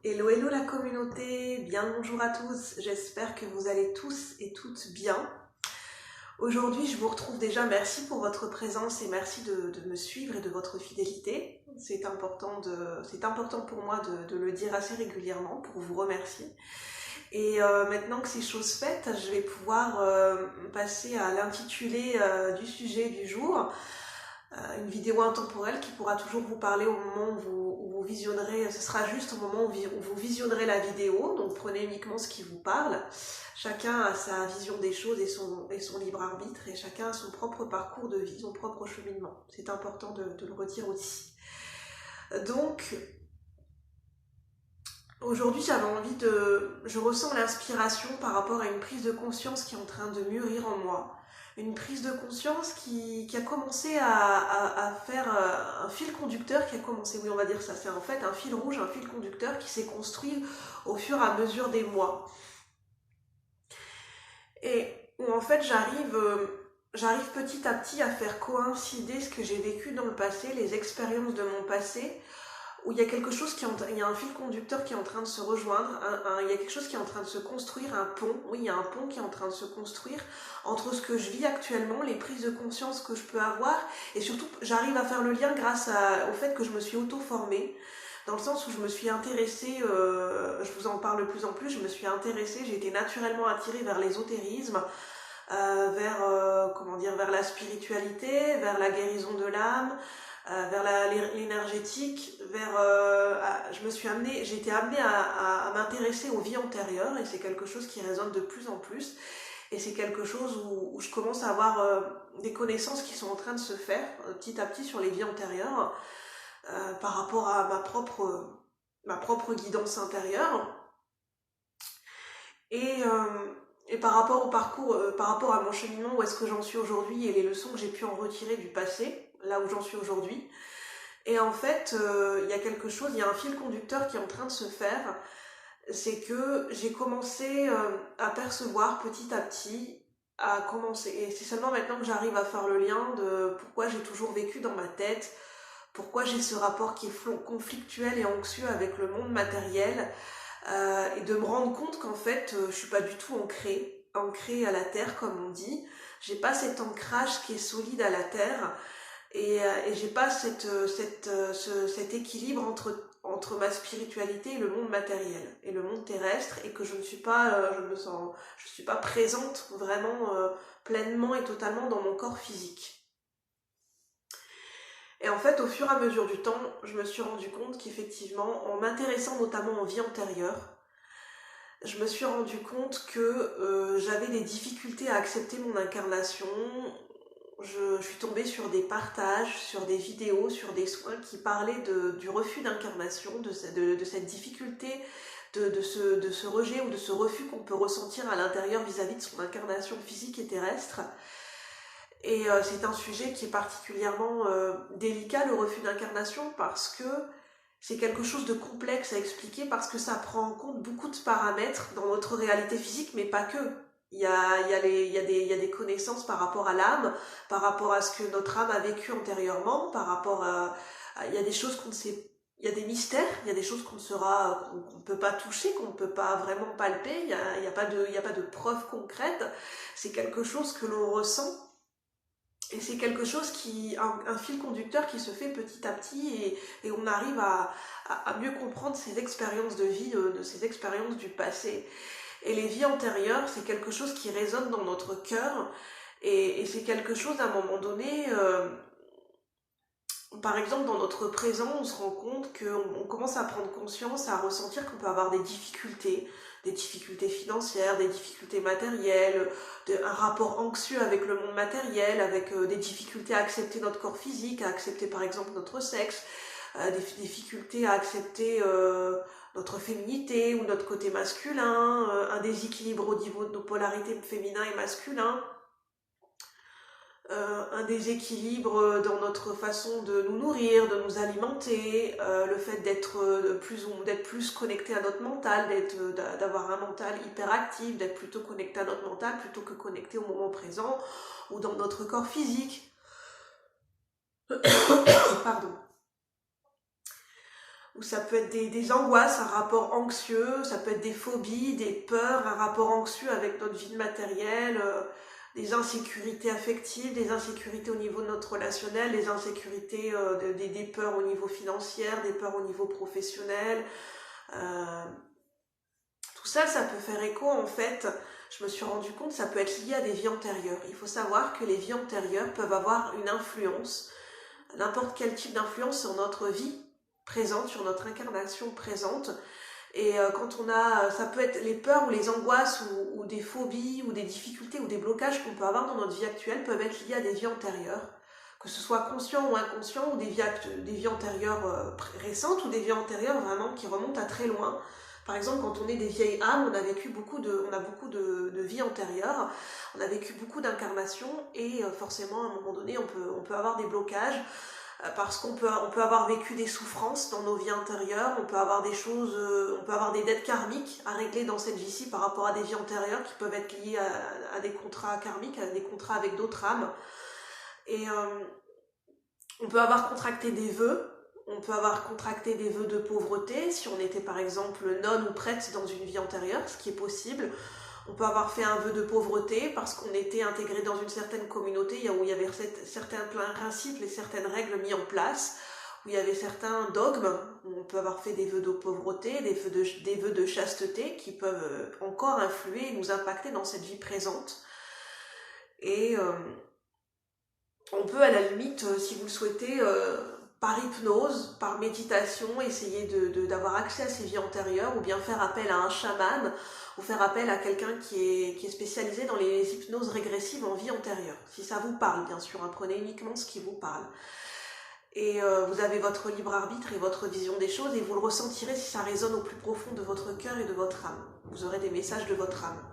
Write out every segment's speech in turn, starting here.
Hello, hello la communauté, bien bonjour à tous, j'espère que vous allez tous et toutes bien. Aujourd'hui, je vous retrouve déjà, merci pour votre présence et merci de me suivre et de votre fidélité. C'est important pour moi de le dire assez régulièrement pour vous remercier. Et maintenant que c'est chose faite, je vais pouvoir passer à l'intitulé du sujet du jour. Une vidéo intemporelle qui pourra toujours vous parler au moment où vous visionnerez, ce sera juste au moment où vous visionnerez la vidéo, donc prenez uniquement ce qui vous parle. Chacun a sa vision des choses et son libre arbitre, et chacun a son propre parcours de vie, son propre cheminement. C'est important de le redire aussi. Donc, aujourd'hui je ressens l'inspiration par rapport à une prise de conscience qui est en train de mûrir en moi. Une prise de conscience qui a commencé à faire un fil conducteur qui a commencé, oui on va dire ça, c'est en fait un fil rouge, un fil conducteur qui s'est construit au fur et à mesure des mois. Et où en fait j'arrive petit à petit à faire coïncider ce que j'ai vécu dans le passé, les expériences de mon passé, où il y a quelque chose il y a un fil conducteur qui est en train de se rejoindre, il y a quelque chose qui est en train de se construire, un pont, oui, il y a un pont qui est en train de se construire entre ce que je vis actuellement, les prises de conscience que je peux avoir, et surtout, j'arrive à faire le lien grâce au fait que je me suis auto-formée, dans le sens où je me suis intéressée, je vous en parle de plus en plus, je me suis intéressée, j'ai été naturellement attirée vers l'ésotérisme, vers la spiritualité, vers la guérison de l'âme, vers l'énergétique, j'ai été amenée à m'intéresser aux vies antérieures, et c'est quelque chose qui résonne de plus en plus, et c'est quelque chose où je commence à avoir des connaissances qui sont en train de se faire petit à petit sur les vies antérieures, par rapport à ma propre guidance intérieure, et par rapport au parcours, par rapport à mon cheminement, où est-ce que j'en suis aujourd'hui et les leçons que j'ai pu en retirer du passé, là où j'en suis aujourd'hui. Et en fait, il y a un fil conducteur qui est en train de se faire, c'est que j'ai commencé à percevoir petit à petit, et c'est seulement maintenant que j'arrive à faire le lien de pourquoi j'ai toujours vécu dans ma tête, pourquoi j'ai ce rapport qui est conflictuel et anxieux avec le monde matériel, et de me rendre compte qu'en fait, je suis pas du tout ancrée à la terre comme on dit, j'ai pas cet ancrage qui est solide à la terre, et j'ai pas cet équilibre entre ma spiritualité et le monde matériel et le monde terrestre, et que je ne suis pas je suis pas présente vraiment pleinement et totalement dans mon corps physique. Et en fait, au fur et à mesure du temps, je me suis rendu compte qu'effectivement, en m'intéressant notamment aux vies antérieures, je me suis rendu compte que j'avais des difficultés à accepter mon incarnation. Je suis tombée sur des partages, sur des vidéos, sur des soins qui parlaient du refus d'incarnation, de cette difficulté, de ce rejet ou de ce refus qu'on peut ressentir à l'intérieur vis-à-vis de son incarnation physique et terrestre. Et c'est un sujet qui est particulièrement délicat, le refus d'incarnation, parce que c'est quelque chose de complexe à expliquer, parce que ça prend en compte beaucoup de paramètres dans notre réalité physique, mais pas que. Il y a des connaissances par rapport à l'âme, par rapport à ce que notre âme a vécu antérieurement, il y a des choses qu'on ne sait, il y a des mystères, il y a des choses qu'on ne peut pas toucher, qu'on ne peut pas vraiment palper, il y a pas de preuves concrètes, c'est quelque chose que l'on ressent. Et c'est quelque chose un fil conducteur qui se fait petit à petit, et on arrive à mieux comprendre ces expériences de vie, de ces expériences du passé. Et les vies antérieures, c'est quelque chose qui résonne dans notre cœur, et c'est quelque chose à un moment donné, par exemple dans notre présent, on se rend compte qu'on commence à prendre conscience, à ressentir qu'on peut avoir des difficultés financières, des difficultés matérielles, un rapport anxieux avec le monde matériel, avec des difficultés à accepter notre corps physique, à accepter par exemple notre sexe, des difficultés à accepter notre féminité ou notre côté masculin, un déséquilibre au niveau de nos polarités féminin et masculin, un déséquilibre dans notre façon de nous nourrir, de nous alimenter, le fait d'être plus connecté à notre mental, d'avoir un mental hyperactif, d'être plutôt connecté à notre mental plutôt que connecté au moment présent ou dans notre corps physique. Pardon. ou ça peut être des angoisses, un rapport anxieux, ça peut être des phobies, des peurs, un rapport anxieux avec notre vie matérielle, des insécurités affectives, des insécurités au niveau de notre relationnel, des insécurités, des peurs au niveau financier, des peurs au niveau professionnel. Tout ça, ça peut faire écho en fait. Je me suis rendu compte, ça peut être lié à des vies antérieures. Il faut savoir que les vies antérieures peuvent avoir une influence, n'importe quel type d'influence sur notre vie présente, sur notre incarnation présente. Et quand on a, ça peut être les peurs ou les angoisses ou des phobies ou des difficultés ou des blocages qu'on peut avoir dans notre vie actuelle peuvent être liés à des vies antérieures, que ce soit conscient ou inconscient, ou des vies antérieures récentes ou des vies antérieures vraiment qui remontent à très loin. Par exemple, quand on est des vieilles âmes, on a beaucoup de vies antérieures, on a vécu beaucoup d'incarnations et forcément à un moment donné on peut avoir des blocages parce qu'on peut avoir vécu des souffrances dans nos vies antérieures, on peut avoir des choses, on peut avoir des dettes karmiques à régler dans cette vie-ci par rapport à des vies antérieures qui peuvent être liées à des contrats karmiques, à des contrats avec d'autres âmes. Et on peut avoir contracté des vœux. On peut avoir contracté des vœux de pauvreté si on était par exemple nonne ou prêtre dans une vie antérieure, ce qui est possible. On peut avoir fait un vœu de pauvreté parce qu'on était intégré dans une certaine communauté où il y avait certains principes et certaines règles mis en place, où il y avait certains dogmes. On peut avoir fait des vœux de pauvreté, des vœux de chasteté qui peuvent encore influer et nous impacter dans cette vie présente. Et on peut à la limite, si vous le souhaitez, par hypnose, par méditation, essayer d'avoir accès à ces vies antérieures, ou bien faire appel à un chaman, ou faire appel à quelqu'un qui est spécialisé dans les hypnoses régressives en vie antérieure. Si ça vous parle, bien sûr, prenez uniquement ce qui vous parle. Et vous avez votre libre arbitre et votre vision des choses, et vous le ressentirez si ça résonne au plus profond de votre cœur et de votre âme. Vous aurez des messages de votre âme.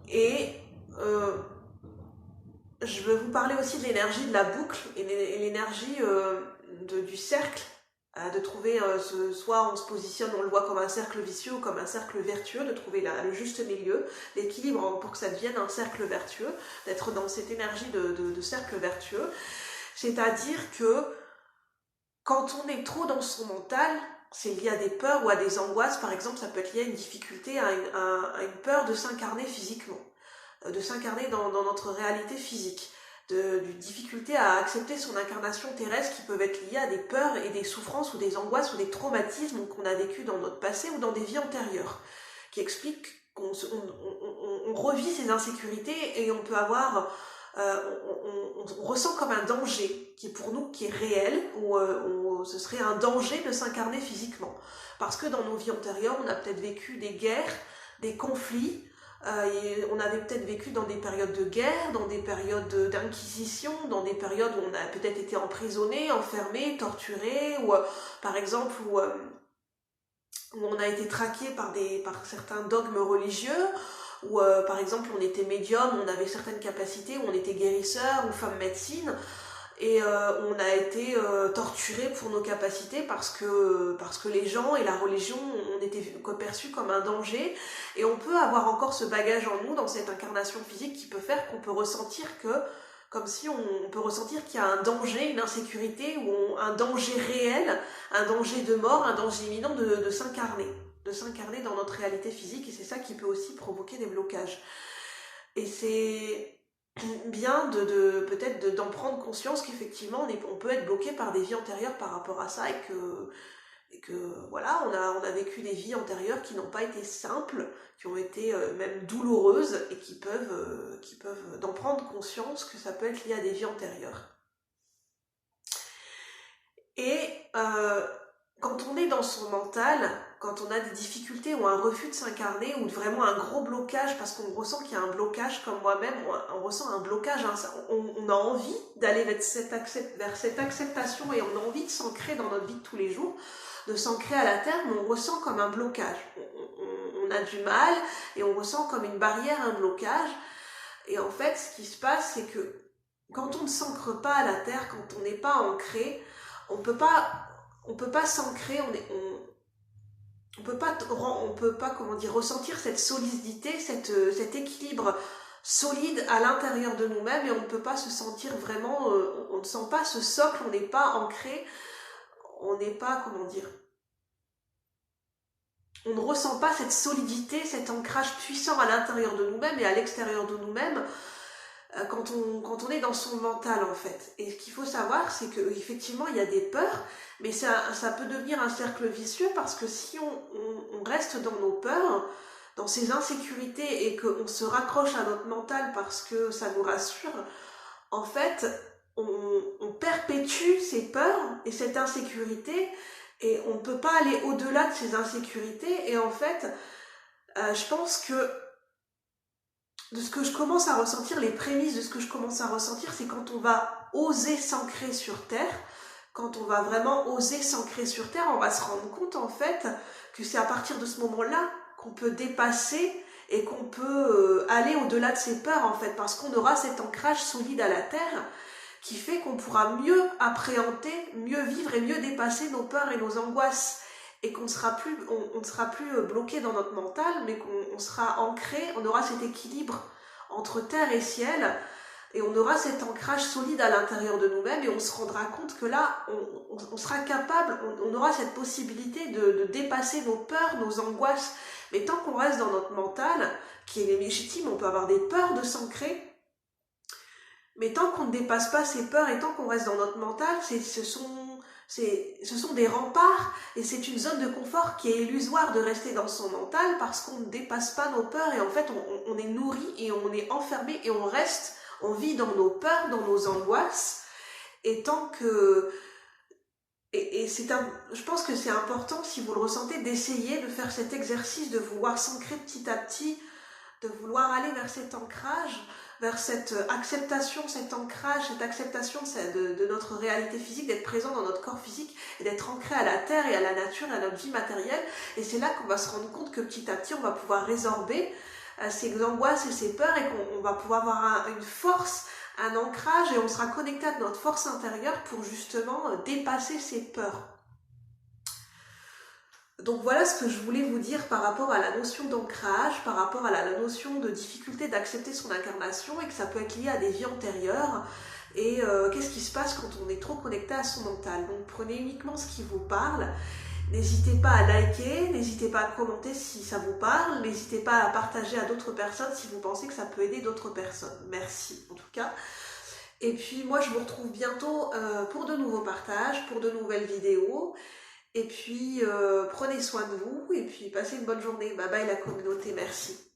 Et je veux vous parler aussi de l'énergie de la boucle et l'énergie du cercle, de trouver, soit on se positionne, on le voit comme un cercle vicieux ou comme un cercle vertueux, de trouver le juste milieu, l'équilibre pour que ça devienne un cercle vertueux, d'être dans cette énergie de cercle vertueux. C'est-à-dire que quand on est trop dans son mental, c'est lié à des peurs ou à des angoisses. Par exemple, ça peut être lié à une difficulté, à une peur de s'incarner physiquement, de s'incarner dans notre réalité physique, d'une difficulté à accepter son incarnation terrestre qui peuvent être liées à des peurs et des souffrances ou des angoisses ou des traumatismes qu'on a vécu dans notre passé ou dans des vies antérieures, qui expliquent qu'on revit ces insécurités et on peut avoir, on ressent comme un danger qui est pour nous, qui est réel, ou ce serait un danger de s'incarner physiquement. Parce que dans nos vies antérieures, on a peut-être vécu des guerres, des conflits, et on avait peut-être vécu dans des périodes de guerre, dans des périodes d'inquisition, dans des périodes où on a peut-être été emprisonné, enfermé, torturé, ou par exemple où on a été traqué par certains dogmes religieux, ou par exemple on était médium, on avait certaines capacités, où on était guérisseur ou femme médecine, et on a été torturé pour nos capacités parce que les gens et la religion ont été perçus comme un danger, et on peut avoir encore ce bagage en nous dans cette incarnation physique qui peut faire qu'on peut ressentir comme si on peut ressentir qu'il y a un danger, une insécurité, ou un danger réel, un danger de mort, un danger imminent de s'incarner dans notre réalité physique, et c'est ça qui peut aussi provoquer des blocages. Et c'est bien peut-être d'en prendre conscience qu'effectivement on peut être bloqué par des vies antérieures par rapport à ça, et que voilà, on a vécu des vies antérieures qui n'ont pas été simples, qui ont été même douloureuses, et qui peuvent d'en prendre conscience que ça peut être lié à des vies antérieures. Et quand on est dans son mental, quand on a des difficultés ou un refus de s'incarner, ou vraiment un gros blocage, parce qu'on ressent qu'il y a un blocage, comme moi-même, on ressent un blocage, on a envie d'aller vers cette acceptation, et on a envie de s'ancrer dans notre vie de tous les jours, de s'ancrer à la terre, mais on ressent comme un blocage. On a du mal, et on ressent comme une barrière, un blocage. Et en fait, ce qui se passe, c'est que quand on ne s'ancre pas à la terre, quand on n'est pas ancré, on peut pas s'ancrer, on peut pas ressentir cette solidité, cet équilibre solide à l'intérieur de nous-mêmes, et on ne peut pas se sentir vraiment, on ne sent pas ce socle, on n'est pas ancré, on n'est pas, comment dire, on ne ressent pas cette solidité, cet ancrage puissant à l'intérieur de nous-mêmes et à l'extérieur de nous-mêmes quand on est dans son mental en fait. Et ce qu'il faut savoir, c'est qu'effectivement il y a des peurs, mais ça peut devenir un cercle vicieux parce que si on reste dans nos peurs, dans ces insécurités et qu'on se raccroche à notre mental parce que ça nous rassure, en fait on perpétue ces peurs et cette insécurité et on ne peut pas aller au-delà de ces insécurités. Et en fait, je pense que de ce que je commence à ressentir, les prémices de ce que je commence à ressentir, c'est quand on va oser s'ancrer sur Terre, quand on va vraiment oser s'ancrer sur Terre, on va se rendre compte en fait que c'est à partir de ce moment-là qu'on peut dépasser et qu'on peut aller au-delà de ses peurs en fait, parce qu'on aura cet ancrage solide à la Terre qui fait qu'on pourra mieux appréhender, mieux vivre et mieux dépasser nos peurs et nos angoisses. Et qu'on ne sera plus bloqué dans notre mental, mais qu'on sera ancré, on aura cet équilibre entre terre et ciel, et on aura cet ancrage solide à l'intérieur de nous-mêmes, et on se rendra compte que là, on sera capable, on aura cette possibilité de dépasser nos peurs, nos angoisses. Mais tant qu'on reste dans notre mental, qui est légitime, on peut avoir des peurs de s'ancrer, mais tant qu'on ne dépasse pas ces peurs, et tant qu'on reste dans notre mental, ce sont des remparts et c'est une zone de confort qui est illusoire de rester dans son mental parce qu'on ne dépasse pas nos peurs et en fait on est nourri et on est enfermé et on vit dans nos peurs, dans nos angoisses et tant que... je pense que c'est important, si vous le ressentez, d'essayer de faire cet exercice, de vouloir s'ancrer petit à petit, de vouloir aller vers cet ancrage, vers cette acceptation, cet ancrage, cette acceptation de notre réalité physique, d'être présent dans notre corps physique et d'être ancré à la terre et à la nature et à notre vie matérielle. Et c'est là qu'on va se rendre compte que petit à petit, on va pouvoir résorber ces angoisses et ces peurs et qu'on va pouvoir avoir une force, un ancrage et on sera connecté à notre force intérieure pour justement dépasser ces peurs. Donc voilà ce que je voulais vous dire par rapport à la notion d'ancrage, par rapport à la notion de difficulté d'accepter son incarnation et que ça peut être lié à des vies antérieures et qu'est-ce qui se passe quand on est trop connecté à son mental. Donc prenez uniquement ce qui vous parle, n'hésitez pas à liker, n'hésitez pas à commenter si ça vous parle, n'hésitez pas à partager à d'autres personnes si vous pensez que ça peut aider d'autres personnes. Merci en tout cas. Et puis moi je vous retrouve bientôt pour de nouveaux partages, pour de nouvelles vidéos. Et puis, prenez soin de vous et puis passez une bonne journée. Bye bye la communauté, merci.